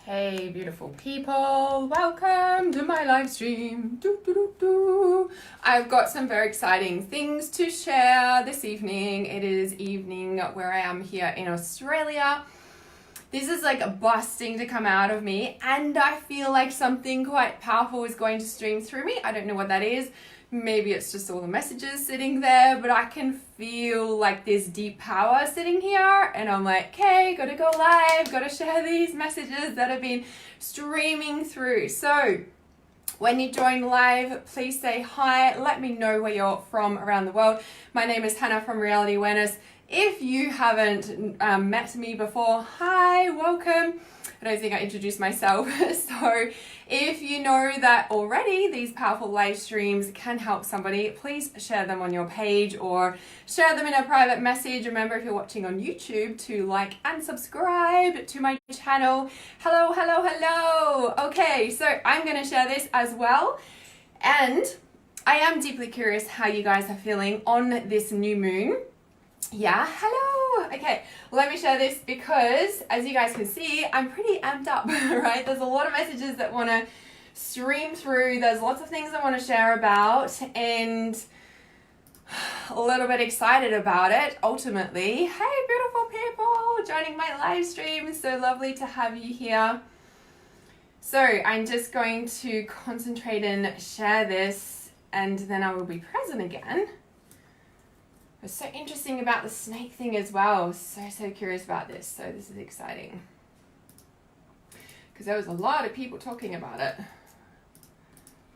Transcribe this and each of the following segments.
Hey beautiful people, welcome to my live stream. I've got some very exciting things to share this evening. It is evening where I am here in Australia. This is like busting to come out of me, and I feel like something quite powerful is going to stream through me. I don't know what that is. Maybe it's just all the messages sitting there, but I can feel like this deep power sitting here, and I'm like, okay, gotta go live, gotta share these messages that have been streaming through. So when you join live, please say hi. Let me know where you're from around the world. My name is Hannah from Reality Awareness. If you haven't met me before, hi, welcome. I don't think I introduced myself. So if you know that already, these powerful live streams can help somebody, please share them on your page or share them in a private message. Remember, if you're watching on YouTube, to like and subscribe to my channel. Hello, hello, hello. Okay, so I'm going to share this as well. And I am deeply curious how you guys are feeling on this new moon. Yeah, hello. Okay, let me share this because as you guys can see, I'm pretty amped up, right? There's a lot of messages that want to stream through. There's lots of things I want to share about and a little bit excited about it ultimately. Hey, beautiful people joining my live stream. So lovely to have you here. So I'm just going to concentrate and share this, and then I will be present again. It's so interesting about the snake thing as well. So curious about this. So this is exciting. Because there was a lot of people talking about it.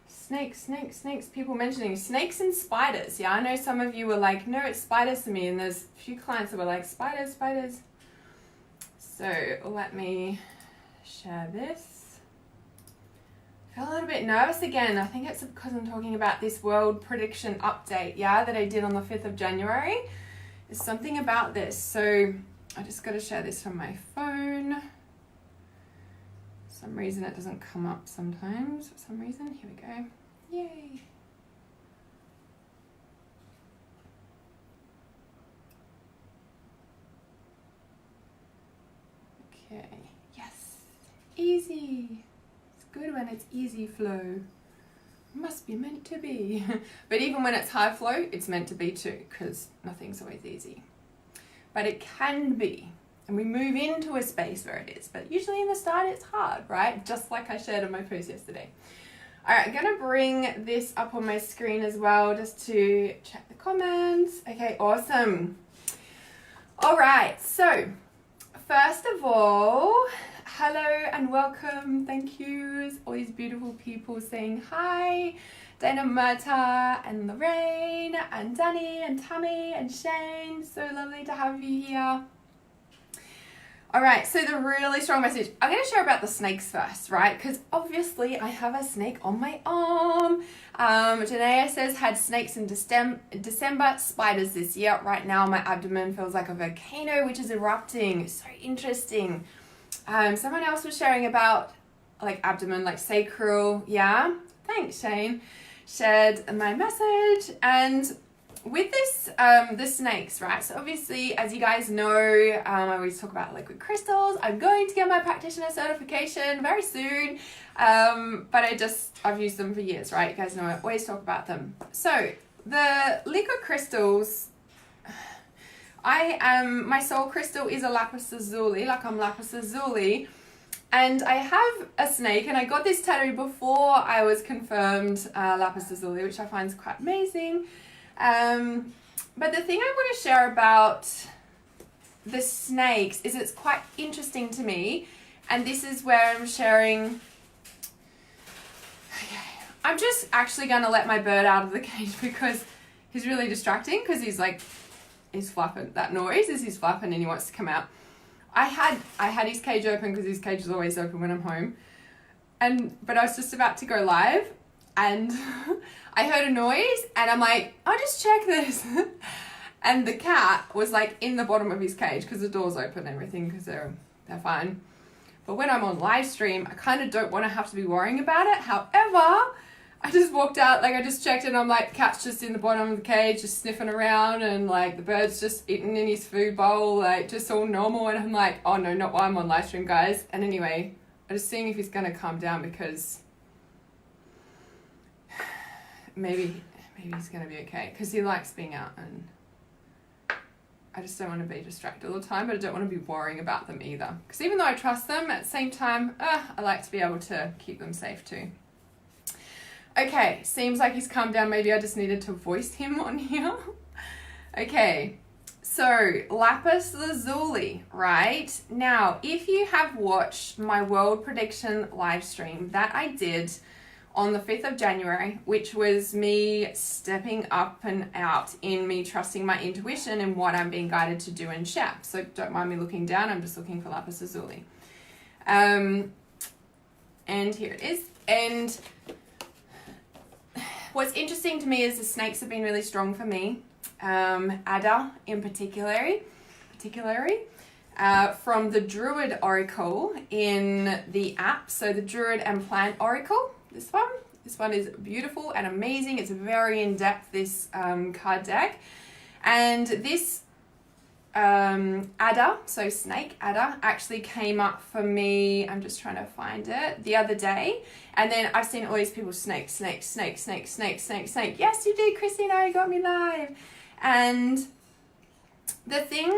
Snakes, snakes, snakes. People mentioning snakes and spiders. Yeah, I know some of you were like, no, it's spiders to me. And there's a few clients that were like, spiders, spiders. So let me share this. I feel a little bit nervous again. I think it's because I'm talking about this world prediction update, yeah, that I did on the 5th of January. There's something about this. So I just got to share this from my phone. For some reason it doesn't come up sometimes. For some reason, here we go. Yay. Okay, yes, easy. Good when it's easy flow. Must be meant to be. But even when it's high flow, it's meant to be too, because nothing's always easy. But it can be. And we move into a space where it is. But usually in the start, it's hard, right? Just like I shared in my post yesterday. All right, I'm going to bring this up on my screen as well, just to check the comments. Okay, awesome. All right, so first of all, hello and welcome. Thank you. All these beautiful people saying hi. Dana Murta and Lorraine and Danny and Tammy and Shane. So lovely to have you here. All right, so the really strong message. I'm going to share about the snakes first, right? Because obviously I have a snake on my arm. Janaea says had snakes in December, spiders this year. Right now my abdomen feels like a volcano which is erupting. So interesting. Someone else was sharing about like abdomen, like sacral. Yeah, thanks Shane. Shared my message. And with this, the snakes, right? So obviously, as you guys know, I always talk about liquid crystals. I'm going to get my practitioner certification very soon. But I've used them for years, right? You guys know I always talk about them. So the liquid crystals, my soul crystal is a lapis lazuli, like I'm lapis lazuli, and I have a snake, and I got this tattoo before I was confirmed lapis lazuli, which I find is quite amazing. But the thing I want to share about the snakes is it's quite interesting to me, and this is where I'm sharing. Okay, I'm just actually going to let my bird out of the cage because he's really distracting, because he's flapping. That noise is he's flapping and he wants to come out. I had his cage open because his cage is always open when I'm home. But I was just about to go live and I heard a noise and I'm like, I'll just check this. And the cat was like in the bottom of his cage because the door's open and everything, because they're fine. But when I'm on live stream, I kind of don't want to have to be worrying about it. However, I just walked out, like I just checked and I'm like, cat's just in the bottom of the cage, just sniffing around, and like the bird's just eating in his food bowl, like just all normal. And I'm like, oh no, not while I'm on live stream, guys. And anyway, I'm just seeing if he's going to calm down, because maybe he's going to be okay, because he likes being out, and I just don't want to be distracted all the time, but I don't want to be worrying about them either. Because even though I trust them, at the same time, I like to be able to keep them safe too. Okay, seems like he's calmed down. Maybe I just needed to voice him on here. Okay, so lapis lazuli, right? Now, if you have watched my world prediction live stream that I did on the 5th of January, which was me stepping up and out in me trusting my intuition and what I'm being guided to do and share. So don't mind me looking down, I'm just looking for lapis lazuli. And here it is. And what's interesting to me is the snakes have been really strong for me. Adder in particular, from the Druid Oracle in the app. So the Druid and Plant Oracle. This one is beautiful and amazing. It's very in-depth, this card deck. And this adder, so snake adder, actually came up for me, I'm just trying to find it, the other day. And then I've seen all these people, snake. Yes, you do, Christina, you got me live. And the thing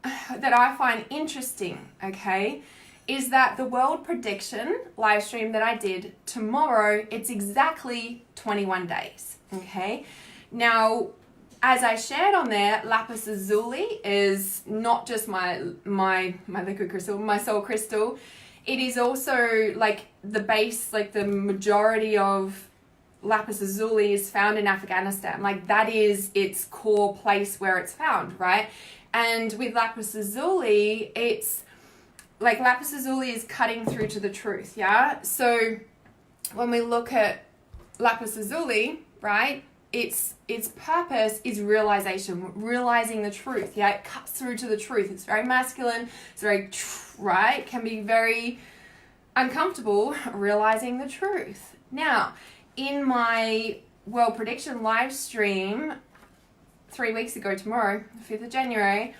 that I find interesting, okay, is that the world prediction live stream that I did tomorrow, it's exactly 21 days, okay? Now, as I shared on there, lapis lazuli is not just my liquid crystal, my soul crystal. It is also like the base, like the majority of lapis lazuli is found in Afghanistan. Like that is its core place where it's found, right? And with lapis lazuli, it's like lapis lazuli is cutting through to the truth, yeah? So when we look at lapis lazuli, right, its purpose is realization, realizing the truth, yeah? It cuts through to the truth. It's very masculine, it's very, right? Can be very uncomfortable realizing the truth. Now, in my world prediction live stream 3 weeks ago tomorrow, 5th of January,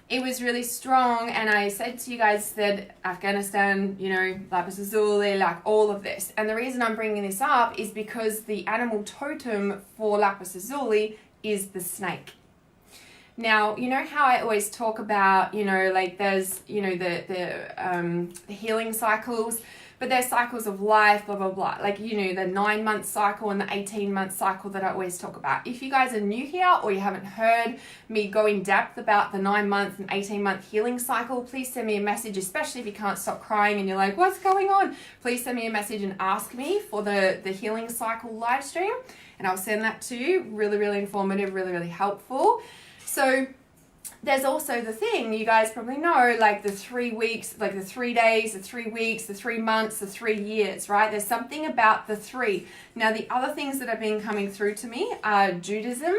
it was really strong, and I said to you guys that Afghanistan, you know, lapis lazuli, like all of this. And the reason I'm bringing this up is because the animal totem for lapis lazuli is the snake. Now, you know how I always talk about, you know, like there's, you know, the healing cycles, but there's cycles of life, blah, blah, blah. Like, you know, the 9-month cycle and the 18-month cycle that I always talk about. If you guys are new here or you haven't heard me go in depth about the 9-month and 18-month healing cycle, please send me a message, especially if you can't stop crying and you're like, what's going on? Please send me a message and ask me for the healing cycle live stream, and I'll send that to you. Really, really informative, really, really helpful. So there's also the thing, you guys probably know, like the 3 weeks, like the 3 days, the 3 weeks, the 3 months, the 3 years, right? There's something about the 3. Now, the other things that have been coming through to me are Judaism,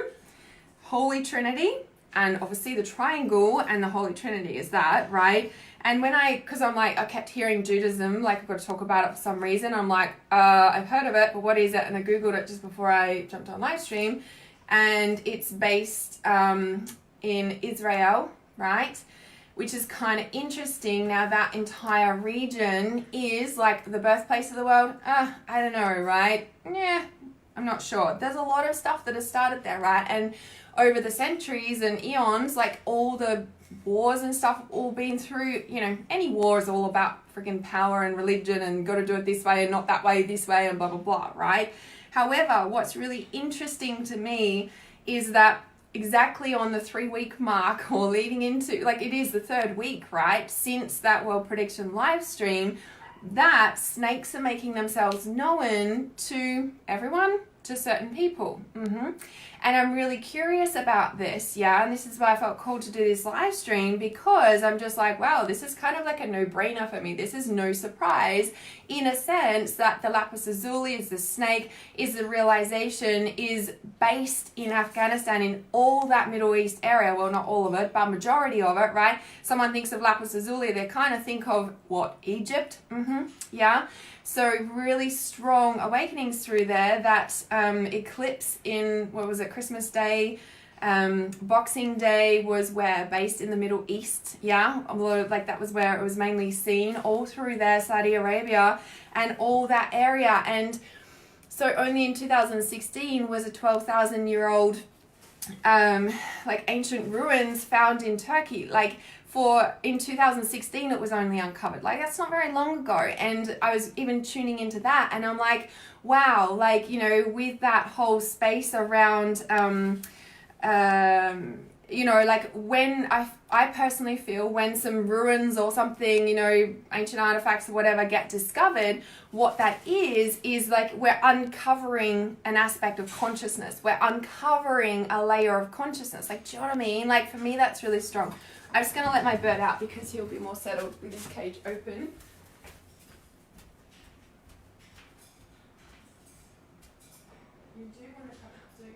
Holy Trinity, and obviously the triangle and the Holy Trinity is that, right? And when because I'm like, I kept hearing Judaism, like I've got to talk about it for some reason. I'm like, I've heard of it, but what is it? And I Googled it just before I jumped on live stream, and it's based in Israel, right? Which is kind of interesting. Now that entire region is like the birthplace of the world. I don't know, right? Yeah, I'm not sure. There's a lot of stuff that has started there, right? And over the centuries and eons, like all the wars and stuff have all been through, you know, any war is all about freaking power and religion and got to do it this way and not that way, this way and blah, blah, blah, right? However, what's really interesting to me is that exactly on the 3-week mark, or leading into, like it is the 3rd week, right, since that world prediction live stream, that snakes are making themselves known to everyone, to certain people. And I'm really curious about this, yeah, and this is why I felt called to do this live stream, because I'm just like, wow, this is kind of like a no-brainer for me. This is no surprise, in a sense that the lapis lazuli is the snake, is the realization, is based in Afghanistan, in all that Middle East area. Well, not all of it, but majority of it, right? Someone thinks of lapis lazuli, they kind of think of, what, Egypt? Yeah. So really strong awakenings through there. That eclipse in, what was it, Christmas Day Boxing Day was where? Based in the Middle East, yeah? A lot of, like, that was where it was mainly seen, all through there, Saudi Arabia and all that area. And so only in 2016 was a 12,000-year-old like ancient ruins found in Turkey. Like, in 2016 it was only uncovered. Like, that's not very long ago. And I was even tuning into that, and I'm like, wow, like, you know, with that whole space around you know, like, when I personally feel when some ruins or something, you know, ancient artifacts or whatever get discovered, what that is like we're uncovering an aspect of consciousness. We're uncovering a layer of consciousness. Like, do you know what I mean? Like, for me, that's really strong. I'm just going to let my bird out because he'll be more settled with his cage open. You do want to come out, don't you?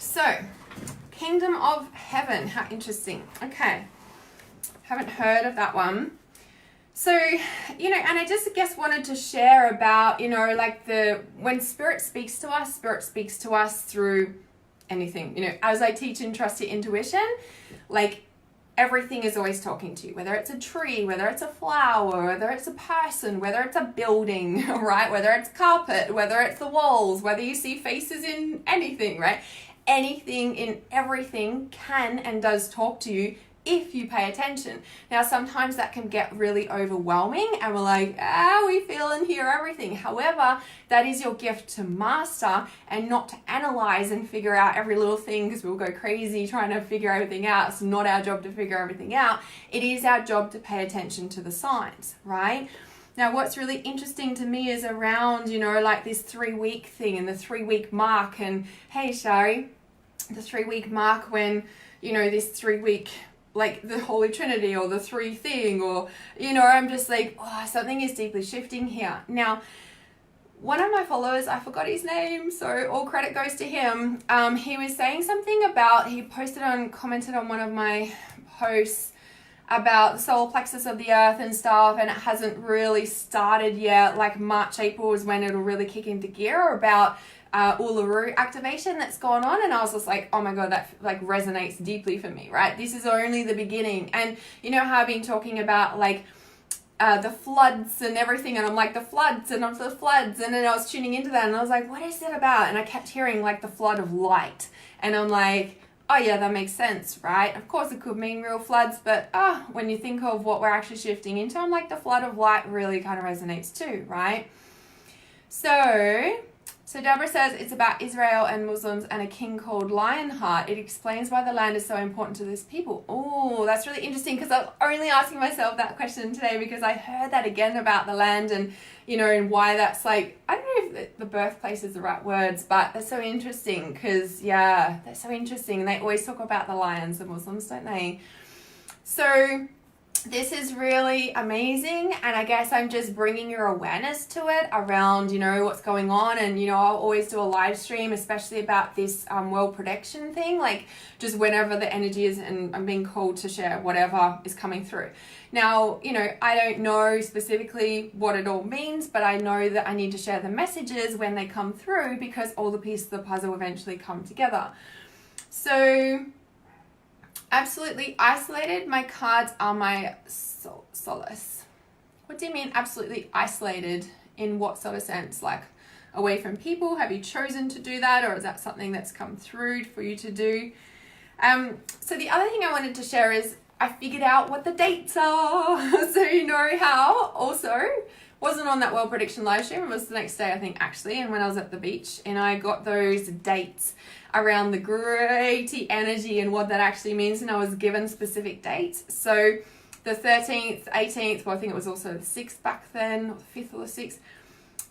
So, Kingdom of Heaven, how interesting. Okay, haven't heard of that one. So, you know, and I just wanted to share about, you know, like when Spirit speaks to us through anything. You know, as I teach and trust your intuition, like, everything is always talking to you, whether it's a tree, whether it's a flower, whether it's a person, whether it's a building, right? Whether it's carpet, whether it's the walls, whether you see faces in anything, right? Anything in everything can and does talk to you if you pay attention. Now, sometimes that can get really overwhelming and we're like, we feel and hear everything. However, that is your gift to master and not to analyze and figure out every little thing, because we'll go crazy trying to figure everything out. It's not our job to figure everything out. It is our job to pay attention to the signs, right? Now, what's really interesting to me is around, you know, like this 3-week thing and the 3-week mark. And hey, Shari, the 3-week mark when, you know, this 3-week, like the Holy Trinity or the 3 thing, or, you know, I'm just like, something is deeply shifting here. Now, one of my followers, I forgot his name, so all credit goes to him. He was saying something about, he commented on one of my posts about the solar plexus of the earth and stuff, and it hasn't really started yet. Like March, April is when it'll really kick into gear, about Uluru activation that's gone on. And I was just like, oh my god, that like resonates deeply for me, right? This is only the beginning. And you know how I've been talking about like the floods and everything, and I'm like, the floods, and I'm the floods, and then I was tuning into that and I was like, what is it about? And I kept hearing like the flood of light, and I'm like, oh yeah, that makes sense, right? Of course it could mean real floods, but when you think of what we're actually shifting into, I'm like, the flood of light really kind of resonates too, right? So Deborah says it's about Israel and Muslims and a king called Lionheart. It explains why the land is so important to these people. Oh, that's really interesting, because I was only asking myself that question today because I heard that again about the land, and, you know, and why that's like, I don't know if the birthplace is the right words, but that's so interesting because, yeah, that's so interesting. They always talk about the lions, the Muslims, don't they? So this is really amazing, and I guess I'm just bringing your awareness to it around, you know, what's going on. And, you know, I'll always do a live stream, especially about this world protection thing, like just whenever the energy is, and I'm being called to share whatever is coming through. Now, you know, I don't know specifically what it all means, but I know that I need to share the messages when they come through, because all the pieces of the puzzle eventually come together. So absolutely isolated, my cards are my solace. What do you mean absolutely isolated? In what sort of sense? Like away from people? Have you chosen to do that, or is that something that's come through for you to do? So the other thing I wanted to share is I figured out what the dates are. So you know how also wasn't on that world prediction live stream. It was the next day, I think, actually, and when I was at the beach, and I got those dates around the greaty energy and what that actually means, and I was given specific dates. So the 13th, 18th, well, I think it was also the 6th back then, or the 5th or the 6th,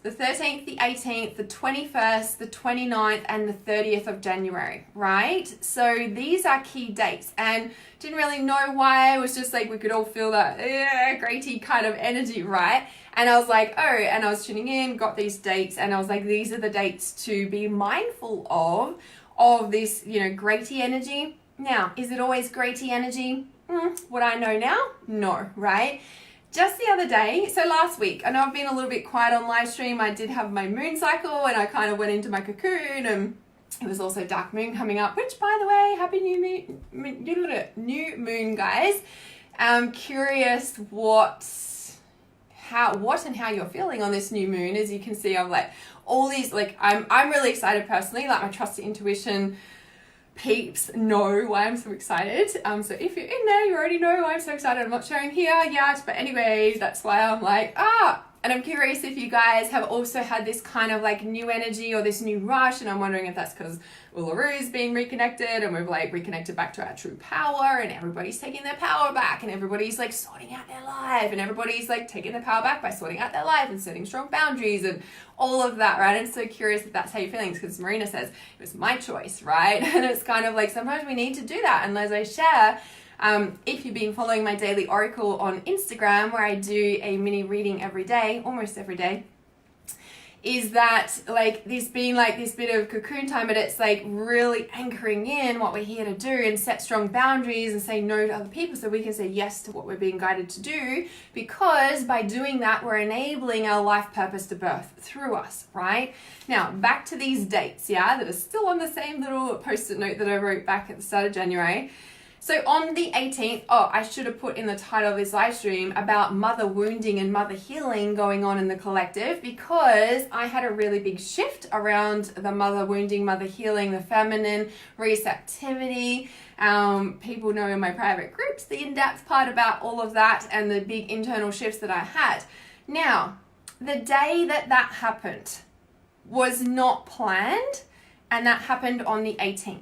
the 13th, the 18th, the 21st, the 29th, and the 30th of January, right? So these are key dates, and didn't really know why. It was just like we could all feel that greaty kind of energy, right? And I was like, oh, and I was tuning in, got these dates, and I was like, these are the dates to be mindful of of this, greaty energy. Now, is it always greaty energy? Would I know now? No, right? Just the other day, so last week, I know I've been a little bit quiet on live stream. I did have my moon cycle and I kind of went into my cocoon, and it was also dark moon coming up, which, by the way, happy new moon, guys. I'm curious what and how you're feeling on this new moon. As you can see, I'm like all these, like I'm really excited personally. Like my trusted intuition peeps know why I'm so excited. So if you're in there, you already know why I'm so excited. I'm not sharing here yet, but anyways, that's why I'm like, and I'm curious if you guys have also had this kind of like new energy or this new rush, and I'm wondering if that's because Uluru being reconnected and we've like reconnected back to our true power, and everybody's taking their power back, and everybody's like sorting out their life, and everybody's like taking their power back by sorting out their life and setting strong boundaries and all of that, right? I'm so curious if that's how you're feeling, because Marina says it was my choice, right? And it's kind of like sometimes we need to do that. And as I share, if you've been following my daily oracle on Instagram, where I do a mini reading every day, almost every day, is that like this being like this bit of cocoon time, but it's like really anchoring in what we're here to do and set strong boundaries and say no to other people so we can say yes to what we're being guided to do, because by doing that, we're enabling our life purpose to birth through us, right? Now, back to these dates, that are still on the same little post-it note that I wrote back at the start of January. So on the 18th, I should have put in the title of this live stream about mother wounding and mother healing going on in the collective, because I had a really big shift around the mother wounding, mother healing, the feminine receptivity. People know in my private groups the in-depth part about all of that and the big internal shifts that I had. Now, the day that happened was not planned, and that happened on the 18th.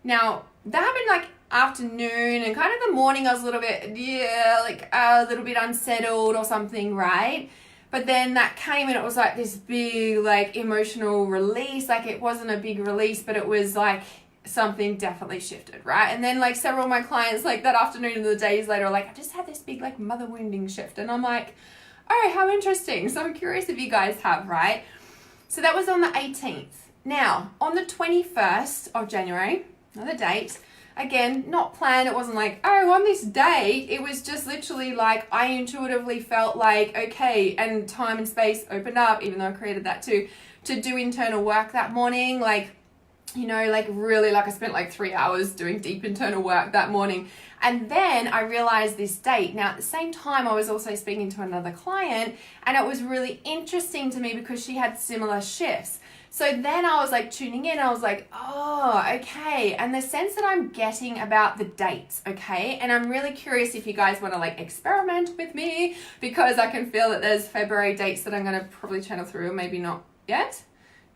Now, that happened like afternoon, and kind of the morning I was a little bit, a little bit unsettled or something, right? But then that came and it was like this big like emotional release. Like it wasn't a big release, but it was like something definitely shifted, right? And then like several of my clients like that afternoon and the days later are like, I just had this big like mother wounding shift. And I'm like, oh, how interesting. So I'm curious if you guys have, right? So that was on the 18th. Now, on the 21st of January, another date, again, not planned. It wasn't like, on this day. It was just literally like I intuitively felt like, okay, and time and space opened up, even though I created that too, to do internal work that morning. Like, really, like I spent like 3 hours doing deep internal work that morning. And then I realized this date. Now, at the same time, I was also speaking to another client, and it was really interesting to me because she had similar shifts. So then I was like tuning in, I was like, oh, okay. And the sense that I'm getting about the dates, okay? And I'm really curious if you guys want to like experiment with me, because I can feel that there's February dates that I'm going to probably channel through, or maybe not yet.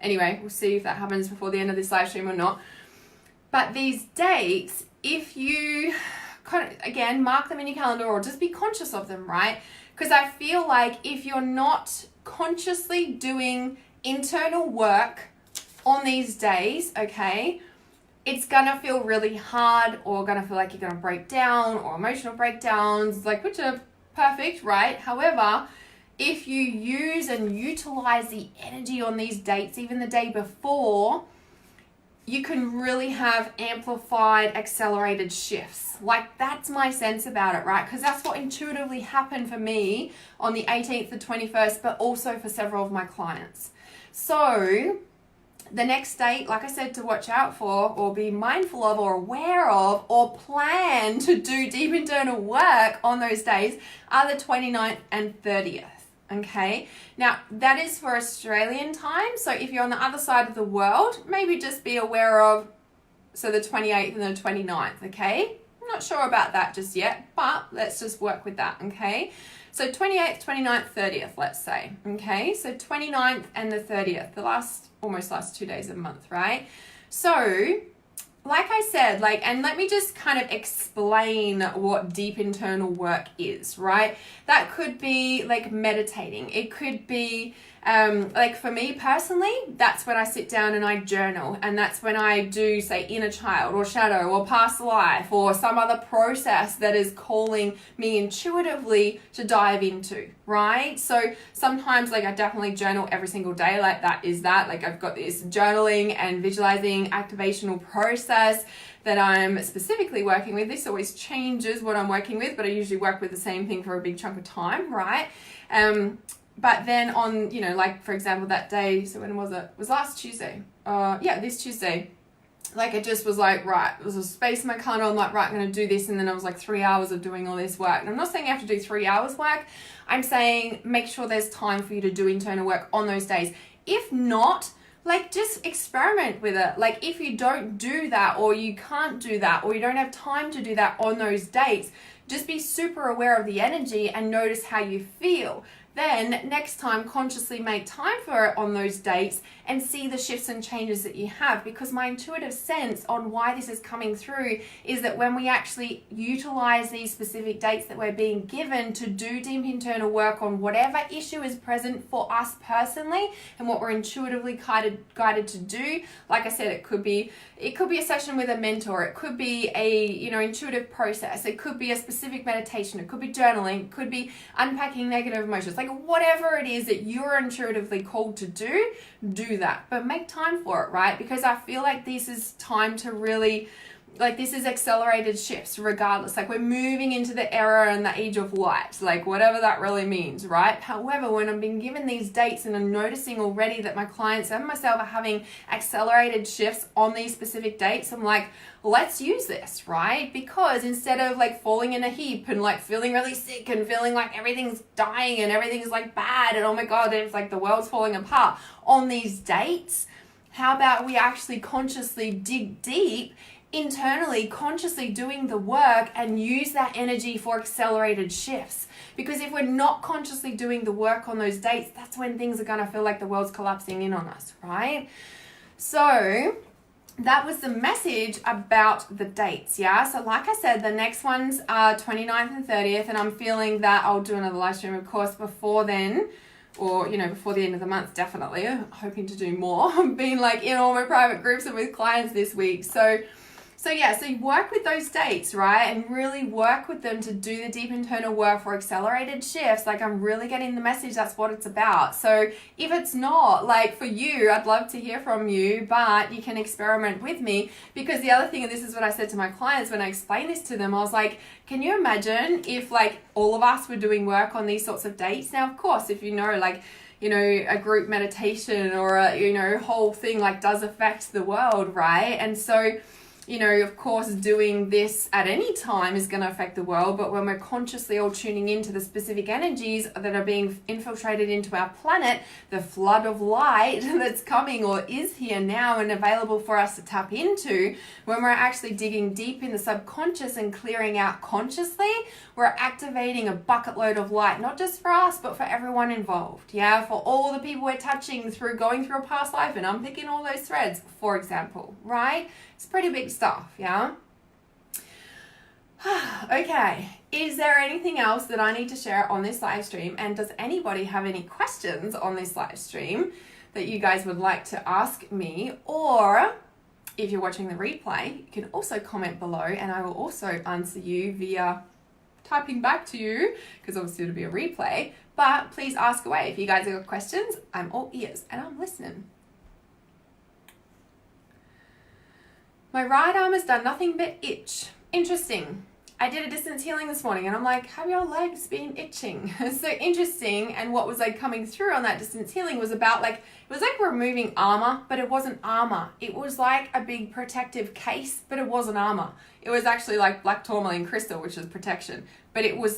Anyway, we'll see if that happens before the end of this live stream or not. But these dates, if you kind of, again, mark them in your calendar or just be conscious of them, right? Because I feel like if you're not consciously doing internal work on these days, okay, it's gonna feel really hard, or gonna feel like you're gonna break down, or emotional breakdowns, like, which are perfect, right? However, if you use and utilize the energy on these dates, even the day before, you can really have amplified, accelerated shifts. Like, that's my sense about it, right? Because that's what intuitively happened for me on the 18th, the 21st, but also for several of my clients. So the next date, like I said, to watch out for, or be mindful of, or aware of, or plan to do deep internal work on those days are the 29th and 30th. Okay, now that is for Australian time. So if you're on the other side of the world, maybe just be aware of, so the 28th and the 29th, okay? I'm not sure about that just yet, but let's just work with that, okay? So 28th, 29th, 30th, let's say, okay? So 29th and the 30th, the almost last 2 days of the month, right? So like I said, and let me just kind of explain what deep internal work is, right? That could be like meditating. It could be like for me personally, that's when I sit down and I journal, and that's when I do, say, inner child or shadow or past life or some other process that is calling me intuitively to dive into, right? So sometimes I definitely journal every single day, I've got this journaling and visualizing activational process that I'm specifically working with. This always changes what I'm working with, but I usually work with the same thing for a big chunk of time, right? But then on, for example, that day, so when was it? It was last Tuesday. This Tuesday. It just was right, there was a space in my calendar. I'm right, I'm going to do this. And then it was 3 hours of doing all this work. And I'm not saying you have to do 3 hours work. I'm saying make sure there's time for you to do internal work on those days. If not, just experiment with it. If you don't do that, or you can't do that, or you don't have time to do that on those dates, just be super aware of the energy and notice how you feel. Then next time, consciously make time for it on those dates and see the shifts and changes that you have, because my intuitive sense on why this is coming through is that when we actually utilize these specific dates that we're being given to do deep internal work on whatever issue is present for us personally and what we're intuitively guided to do, like I said, it could be a session with a mentor, it could be a intuitive process, it could be a specific meditation, it could be journaling, it could be unpacking negative emotions, whatever it is that you're intuitively called to do that, but make time for it, right? Because I feel like this is time to really, this is accelerated shifts regardless. We're moving into the era and the age of light, whatever that really means, right? However, when I've been given these dates and I'm noticing already that my clients and myself are having accelerated shifts on these specific dates, I'm let's use this, right? Because instead of falling in a heap and feeling really sick and feeling like everything's dying and everything's bad and oh my God, it's the world's falling apart on these dates, how about we actually consciously dig deep internally, consciously doing the work and use that energy for accelerated shifts? Because if we're not consciously doing the work on those dates, that's when things are going to feel like the world's collapsing in on us, right? So that was the message about the dates, yeah? So like I said, the next ones are 29th and 30th, and I'm feeling that I'll do another live stream, of course, before then, or, before the end of the month, definitely. I'm hoping to do more. I've been in all my private groups and with clients this week. So you work with those dates, right? And really work with them to do the deep internal work for accelerated shifts. I'm really getting the message that's what it's about. So if it's not, for you, I'd love to hear from you, but you can experiment with me. Because the other thing, and this is what I said to my clients when I explained this to them, I was can you imagine if all of us were doing work on these sorts of dates? Now, of course, if a group meditation or a, whole thing does affect the world, right? And so, of course, doing this at any time is going to affect the world, but when we're consciously all tuning into the specific energies that are being infiltrated into our planet, the flood of light that's coming or is here now and available for us to tap into, when we're actually digging deep in the subconscious and clearing out consciously, we're activating a bucket load of light, not just for us, but for everyone involved. Yeah, for all the people we're touching through going through a past life and unpicking all those threads, for example, right? It's pretty big stuff, yeah? Okay, is there anything else that I need to share on this live stream? And does anybody have any questions on this live stream that you guys would like to ask me? Or if you're watching the replay, you can also comment below and I will also answer you via typing back to you, because obviously it'll be a replay, but please ask away. If you guys have got questions, I'm all ears and I'm listening. My right arm has done nothing but itch. Interesting. I did a distance healing this morning and I'm have your legs been itching? So interesting. And what was coming through on that distance healing was about it was removing armor, but it wasn't armor. It was a big protective case, but it wasn't armor. It was actually black tourmaline crystal, which is protection. But it was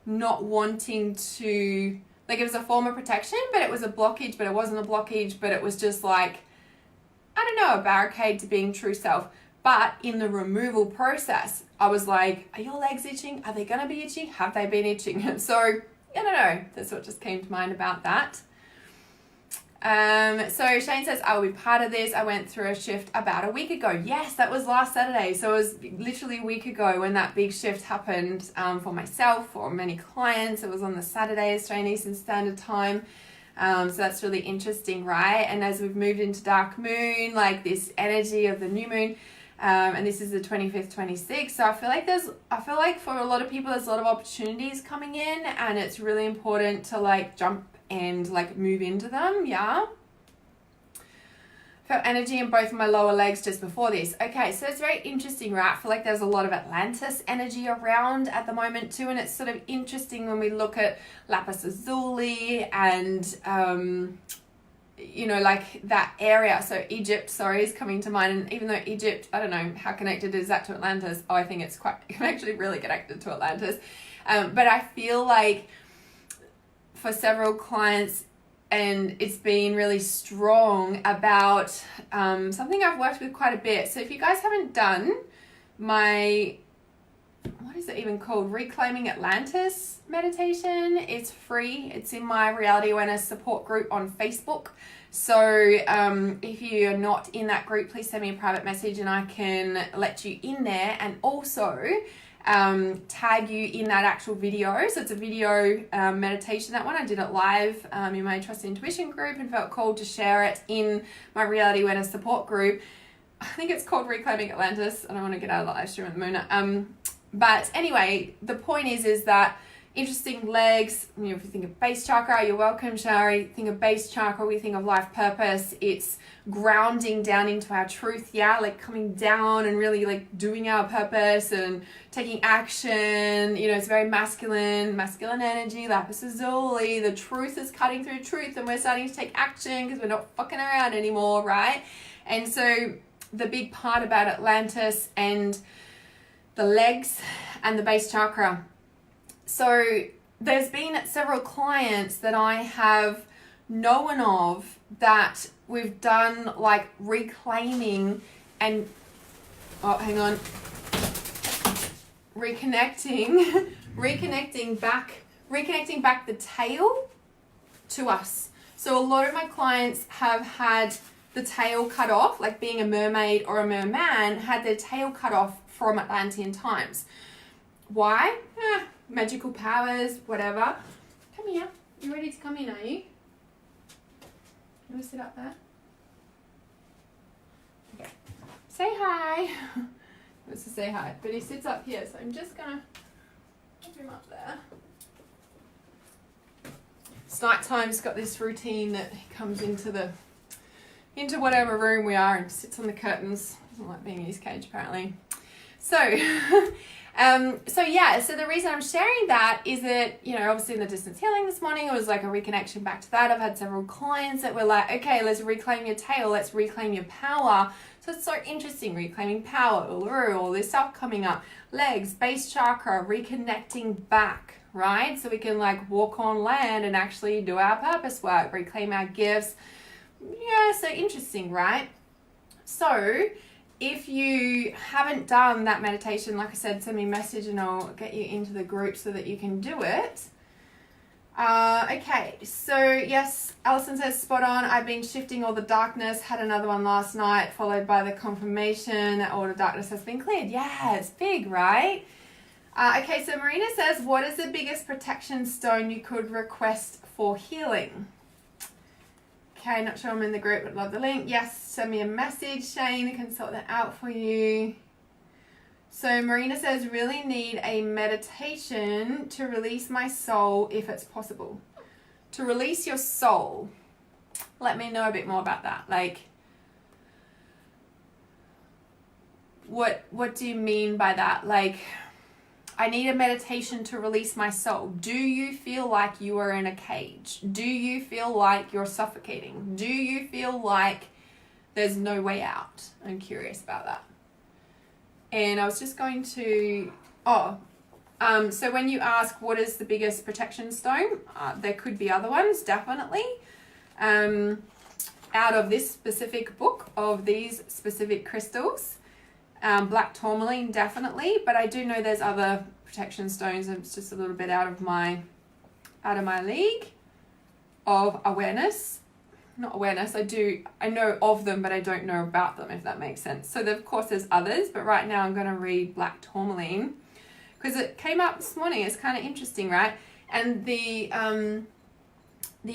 not wanting to, it was a form of protection, but it was a blockage, but it wasn't a blockage, but it was just I don't know, a barricade to being true self. But in the removal process, I was are your legs itching? Are they going to be itchy? Have they been itching? So, I don't know. That's what just came to mind about that. So Shane says, I will be part of this. I went through a shift about a week ago. Yes, that was last Saturday. So it was literally a week ago when that big shift happened for myself, for many clients. It was on the Saturday, Australian Eastern Standard Time. So that's really interesting, right? And as we've moved into dark moon, like this energy of the new moon, and this is the 25th, 26th. So I feel like for a lot of people, there's a lot of opportunities coming in, and it's really important to like jump and like move into them. Yeah. Felt energy in both of my lower legs just before this. Okay, so it's very interesting, right? I feel like there's a lot of Atlantis energy around at the moment too, and it's sort of interesting when we look at lapis lazuli and you know, like that area. So Egypt, is coming to mind. And even though Egypt, I don't know how connected is that to Atlantis. Oh, I think it's actually really connected to Atlantis. But I feel like for several clients, and it's been really strong about something I've worked with quite a bit. So if you guys haven't done my, what is it even called? Reclaiming Atlantis meditation. It's free. It's in my Reality Awareness support group on Facebook. So if you're not in that group, please send me a private message and I can let you in there, and also tag you in that actual video. So it's a video meditation. That one I did it live in my Trust Intuition group and felt called to share it in my Reality Awareness support group. I think it's called Reclaiming Atlantis. I don't want to get out of the live stream at the moment. But anyway, the point is that interesting legs. You know, if you think of base chakra, you're welcome, Shari. Think of base chakra, we think of life purpose. It's grounding down into our truth, yeah, like coming down and really like doing our purpose and taking action. You know, it's very masculine energy, lapis lazuli. The truth is cutting through truth, and we're starting to take action because we're not fucking around anymore, right? And so the big part about Atlantis and the legs and the base chakra. So there's been several clients that I have known of that we've done like reclaiming and reconnecting back the tail to us. So a lot of my clients have had the tail cut off, like being a mermaid or a merman, had their tail cut off from Atlantean times. Why? Magical powers, whatever. Come here. You ready to come in, are you? You want to sit up there? Okay. Say hi. He wants to say hi, but he sits up here, so I'm just going to put him up there. It's night time. He's got this routine that he comes into whatever room we are and sits on the curtains. Doesn't like being in his cage, apparently. So, so the reason I'm sharing that is that, you know, obviously in the distance healing this morning, it was like a reconnection back to that. I've had several clients that were like, okay, let's reclaim your tail, let's reclaim your power. So it's so interesting, reclaiming power, uluru, all this stuff coming up. Legs, base chakra, reconnecting back, right? So we can like walk on land and actually do our purpose work, reclaim our gifts. Yeah, so interesting, right? So if you haven't done that meditation, like I said, send me a message and I'll get you into the group so that you can do it. Okay, so yes, Alison says spot on. I've been shifting all the darkness, had another one last night, followed by the confirmation that all the darkness has been cleared. Yeah, it's big, right? Okay, so Marina says, what is the biggest protection stone you could request for healing? Okay, not sure I'm in the group, but love the link. Yes, send me a message, Shane. I can sort that out for you. So Marina says, really need a meditation to release my soul if it's possible. To release your soul. Let me know a bit more about that. Like, what do you mean by that? Like, I need a meditation to release my soul. Do you feel like you are in a cage? Do you feel like you're suffocating? Do you feel like there's no way out? I'm curious about that. And I was just going to, so when you ask what is the biggest protection stone, there could be other ones, definitely. Out of this specific book of these specific crystals. Black tourmaline, definitely, but I do know there's other protection stones. It's just a little bit out of my league of awareness. not awareness, I know of them, but I don't know about them, if that makes sense. So of course there's others, but right now I'm going to read black tourmaline because it came up this morning. It's kind of interesting, right? And the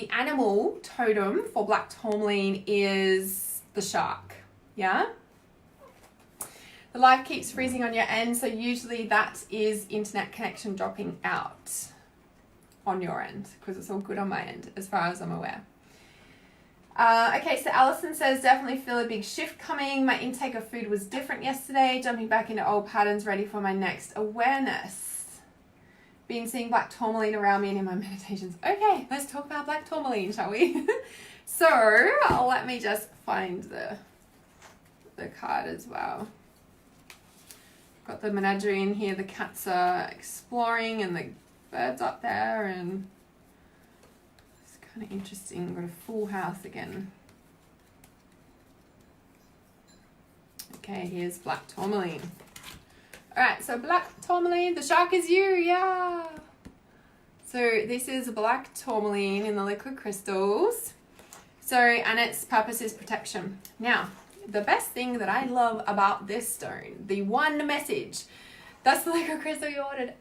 animal totem for black tourmaline is the shark. Yeah? The live keeps freezing on your end, so usually that is internet connection dropping out on your end because it's all good on my end as far as I'm aware. Okay, so Alison says, definitely feel a big shift coming. My intake of food was different yesterday. Jumping back into old patterns, ready for my next awareness. Been seeing black tourmaline around me and in my meditations. Okay, let's talk about black tourmaline, shall we? So let me just find the card as well. Got the menagerie in here. The cats are exploring and the birds up there, and kind of interesting. Got a full house again. Okay, here's black tourmaline. Alright, so black tourmaline, the shark is you, yeah! So this is black tourmaline in the liquid crystals. So, and its purpose is protection. Now, the best thing that I love about this stone, the one message, that's the liquid crystal you ordered.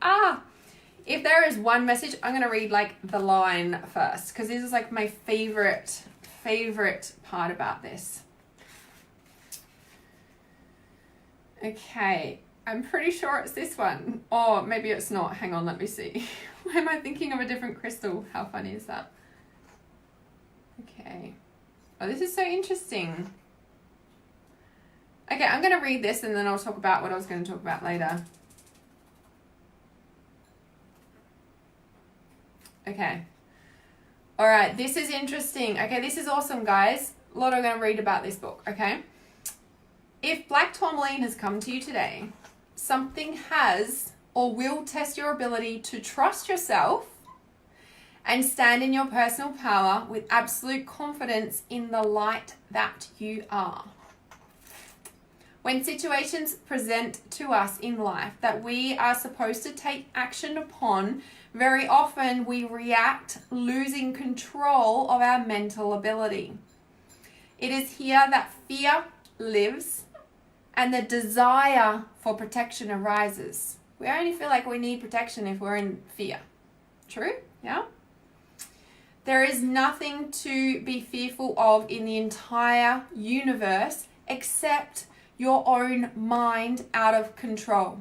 If there is one message, I'm going to read like the line first because this is like my favorite part about this. Okay, I'm pretty sure it's this one. Or maybe it's not. Hang on, let me see. Why am I thinking of a different crystal? How funny is that? Okay. Oh, this is so interesting. Okay, I'm going to read this and then I'll talk about what I was going to talk about later. Okay. All right. This is interesting. Okay. This is awesome, guys. A lot I'm going to read about this book. Okay. If black tourmaline has come to you today, something has or will test your ability to trust yourself and stand in your personal power with absolute confidence in the light that you are. When situations present to us in life that we are supposed to take action upon, very often we react, losing control of our mental ability. It is here that fear lives and the desire for protection arises. We only feel like we need protection if we're in fear. True? Yeah? There is nothing to be fearful of in the entire universe except your own mind out of control.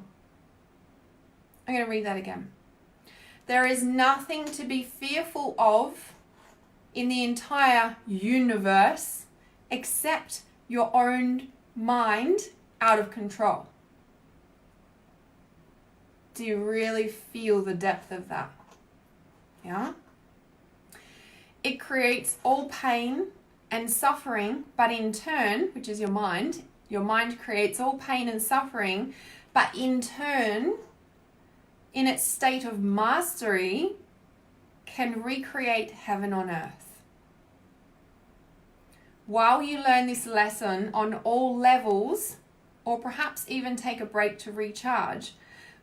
I'm going to read that again. There is nothing to be fearful of in the entire universe except your own mind out of control. Do you really feel the depth of that? Yeah? It creates all pain and suffering, but in turn, which is your mind creates all pain and suffering, but in turn, in its state of mastery, can recreate heaven on earth. While you learn this lesson on all levels, or perhaps even take a break to recharge,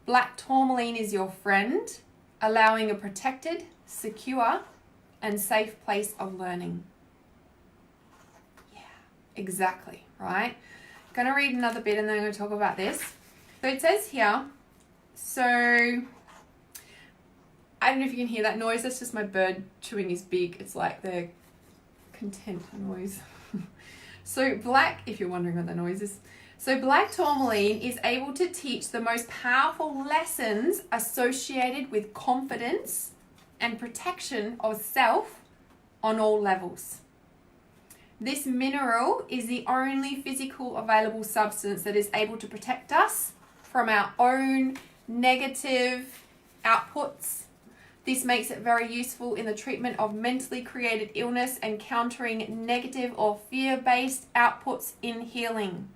black tourmaline is your friend, allowing a protected, secure, and safe place of learning. Yeah, exactly, right? I'm going to read another bit and then I'm going to talk about this. So it says here, so I don't know if you can hear that noise. That's just my bird chewing his beak. It's like the content noise. So black, if you're wondering what the noise is. So black tourmaline is able to teach the most powerful lessons associated with confidence and protection of self on all levels. This mineral is the only physical available substance that is able to protect us from our own negative outputs. This makes it very useful in the treatment of mentally created illness and countering negative or fear-based outputs in healing.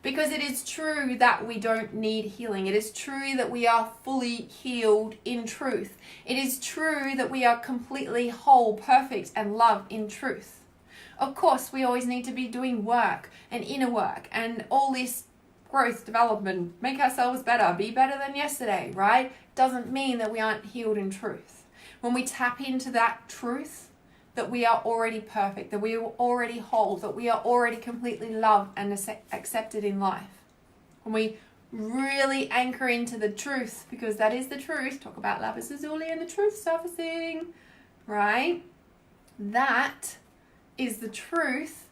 Because it is true that we don't need healing. It is true that we are fully healed in truth. It is true that we are completely whole, perfect, and loved in truth. Of course, we always need to be doing work and inner work and all this growth, development, make ourselves better, be better than yesterday, right? Doesn't mean that we aren't healed in truth. When we tap into that truth, that we are already perfect, that we are already whole, that we are already completely loved and accepted in life. When we really anchor into the truth, because that is the truth, talk about lapis lazuli and the truth surfacing, right? That is the truth.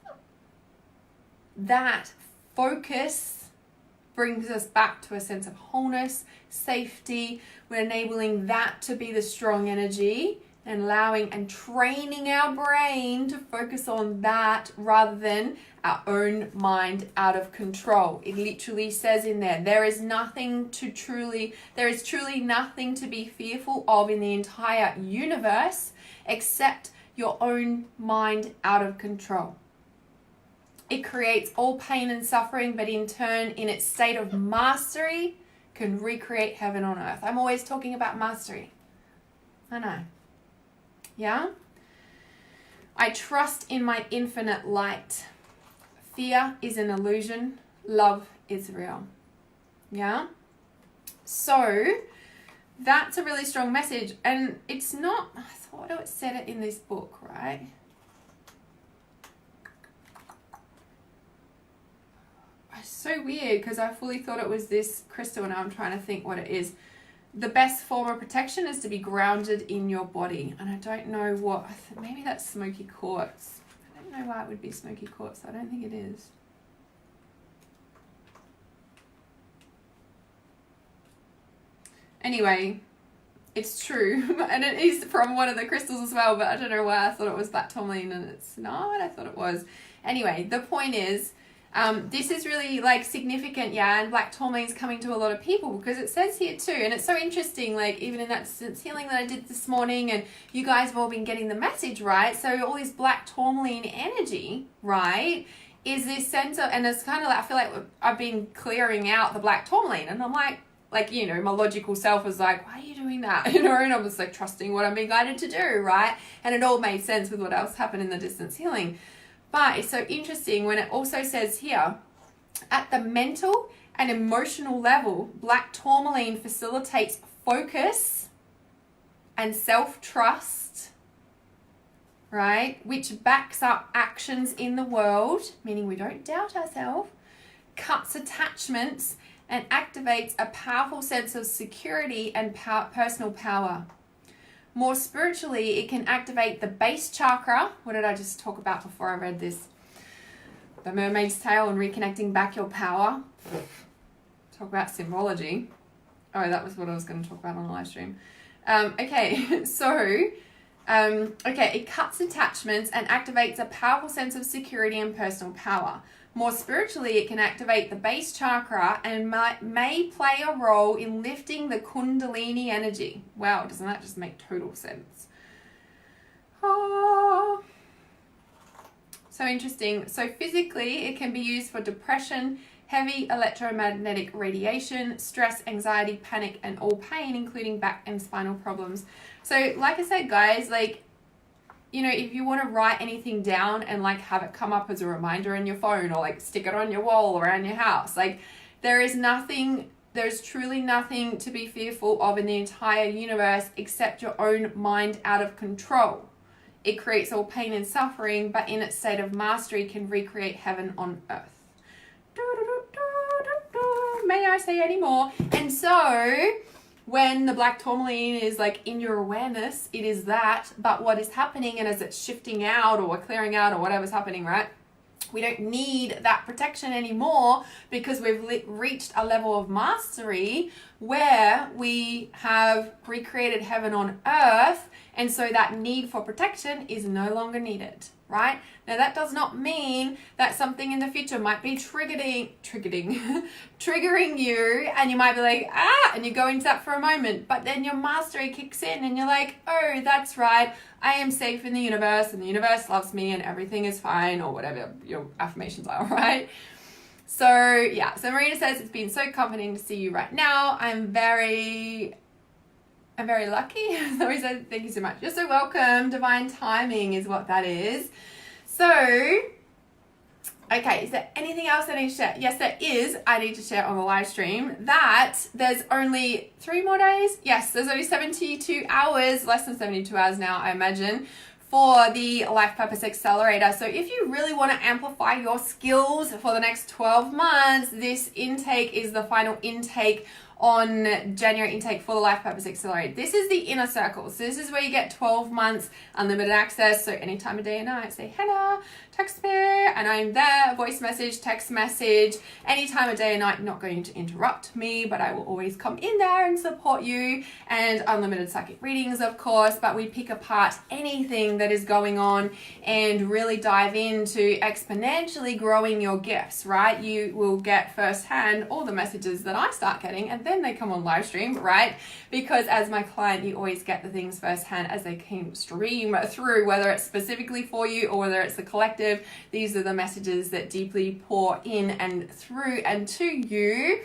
That focus brings us back to a sense of wholeness, safety. We're enabling that to be the strong energy and allowing and training our brain to focus on that rather than our own mind out of control. It literally says in there is truly nothing to be fearful of in the entire universe except your own mind out of control. It creates all pain and suffering, but in turn, in its state of mastery, can recreate heaven on earth. I'm always talking about mastery. I know. Yeah? I trust in my infinite light. Fear is an illusion. Love is real. Yeah? So, that's a really strong message. And it's not, I thought it said it in this book, right? It's so weird because I fully thought it was this crystal and I'm trying to think what it is. The best form of protection is to be grounded in your body. And I don't know what, maybe that's smoky quartz. I don't know why it would be smoky quartz. I don't think it is. Anyway, it's true. And it is from one of the crystals as well, but I don't know why I thought it was black tourmaline and it's not. I thought it was. Anyway, the point is, this is really like significant, yeah, and black tourmaline is coming to a lot of people because it says here too, and it's so interesting, like even in that distance healing that I did this morning, and you guys have all been getting the message, right? So all this black tourmaline energy, right, is this sense of, and it's kind of like, I feel like I've been clearing out the black tourmaline, and I'm like, you know, my logical self was like, why are you doing that? You know, and I was like trusting what I'm being guided to do, right? And it all made sense with what else happened in the distance healing. But it's so interesting when it also says here, at the mental and emotional level, black tourmaline facilitates focus and self-trust, right? Which backs up actions in the world, meaning we don't doubt ourselves, cuts attachments, and activates a powerful sense of security and personal power. More spiritually, it can activate the base chakra. What did I just talk about before I read this? The mermaid's tail and reconnecting back your power. Talk about symbology. Oh, that was what I was going to talk about on the live stream. Okay, so, it cuts attachments and activates a powerful sense of security and personal power. More spiritually, it can activate the base chakra and may play a role in lifting the kundalini energy. Wow, doesn't that just make total sense? Oh. So interesting. So physically, it can be used for depression, heavy electromagnetic radiation, stress, anxiety, panic, and all pain, including back and spinal problems. So like I said, guys, like, you know, if you want to write anything down and like have it come up as a reminder in your phone or like stick it on your wall around your house, like there's truly nothing to be fearful of in the entire universe except your own mind out of control. It creates all pain and suffering, but in its state of mastery can recreate heaven on earth. May I say any more? And so when the black tourmaline is like in your awareness, it is that, but what is happening, and as it's shifting out or clearing out or whatever's happening, right? We don't need that protection anymore because we've reached a level of mastery where we have recreated heaven on earth, and so that need for protection is no longer needed, right? Now that does not mean that something in the future might be triggering you, and you might be like, and you go into that for a moment, but then your mastery kicks in and you're like, oh, that's right, I am safe in the universe and the universe loves me and everything is fine, or whatever your affirmations are, right? So yeah, so Marina says, it's been so comforting to see you right now. I'm very lucky. So he said, thank you so much. You're so welcome. Divine timing is what that is. So, okay, is there anything else I need to share? Yes, there is. I need to share on the live stream that there's only 3 more days. Yes, there's only 72 hours, less than 72 hours now, I imagine, for the Life Purpose Accelerator. So if you really want to amplify your skills for the next 12 months, this intake is the final intake on January intake for the Life Purpose Accelerator. This is the inner circle. So this is where you get 12 months unlimited access. So any time of day and night, say, Hannah, text me, and I'm there, voice message, text message, any time of day and night. You're not going to interrupt me, but I will always come in there and support you, and unlimited psychic readings, of course, but we pick apart anything that is going on and really dive into exponentially growing your gifts, right? You will get firsthand all the messages that I start getting, and then they come on live stream, right? Because as my client, you always get the things firsthand as they can stream through, whether it's specifically for you or whether it's the collective. These are the messages that deeply pour in and through and to you.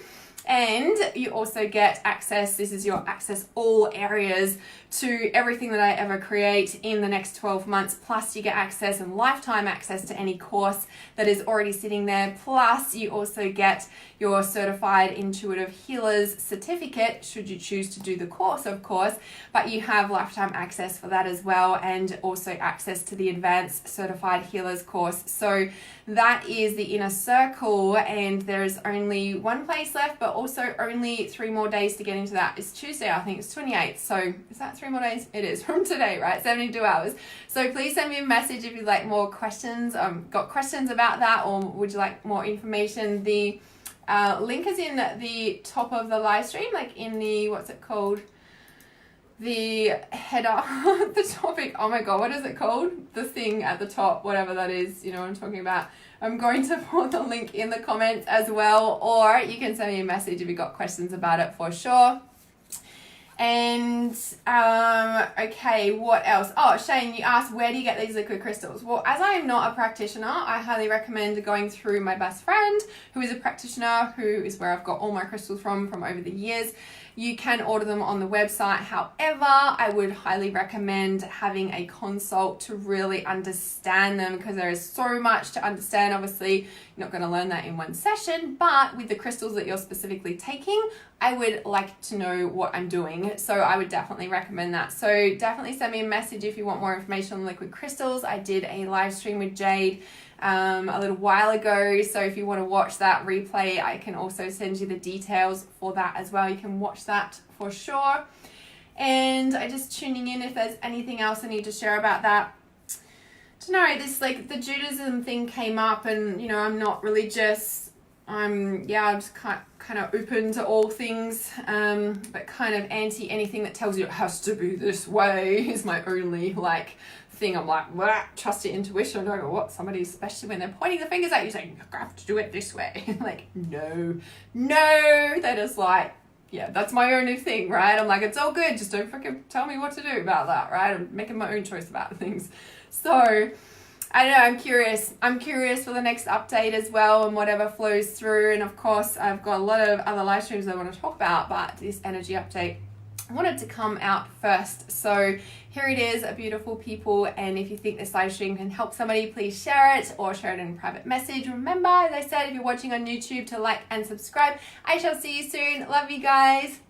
And you also get access, this is your access all areas to everything that I ever create in the next 12 months. Plus you get access and lifetime access to any course that is already sitting there. Plus you also get your certified intuitive healers certificate, should you choose to do the course, of course, but you have lifetime access for that as well, and also access to the advanced certified healers course. So that is the inner circle, and there's only one place left, but also only 3 more days to get into that. It's Tuesday, I think it's 28th. So is that 3 more days? It is from today, right? 72 hours. So please send me a message if you'd like more questions. Got questions about that, or would you like more information? The link is in the top of the live stream, like in the, what's it called? The header, the topic. Oh my God, what is it called? The thing at the top, whatever that is, you know what I'm talking about. I'm going to put the link in the comments as well, or you can send me a message if you've got questions about it for sure. And okay, what else? Oh, Shane, you asked, where do you get these liquid crystals? Well, as I am not a practitioner, I highly recommend going through my best friend who is a practitioner, who is where I've got all my crystals from over the years. You can order them on the website. However, I would highly recommend having a consult to really understand them, because there is so much to understand. Obviously, you're not going to learn that in one session, but with the crystals that you're specifically taking, I would like to know what I'm doing. So I would definitely recommend that. So definitely send me a message if you want more information on liquid crystals. I did a live stream with Jade a little while ago, so if you want to watch that replay, I can also send you the details for that as well. You can watch that for sure. And I'm just tuning in if there's anything else I need to share about that. I don't know, this, like, the Judaism thing came up, and you know, I'm not religious. I'm just kind of open to all things, but kind of anti anything that tells you it has to be this way is my only like thing. I'm like, trust your intuition. I go, what? Somebody, especially when they're pointing the fingers at you saying you have to do it this way. Like, no, that is like, yeah, that's my only thing, right? I'm like, it's all good, just don't fucking tell me what to do about that, right? I'm making my own choice about things. So I don't know, I'm curious for the next update as well, and whatever flows through. And of course, I've got a lot of other live streams I want to talk about, but this energy update wanted to come out first. So here it is, beautiful people. And if you think this live stream can help somebody, please share it or share it in a private message. Remember, as I said, if you're watching on YouTube, to like and subscribe. I shall see you soon. Love you guys.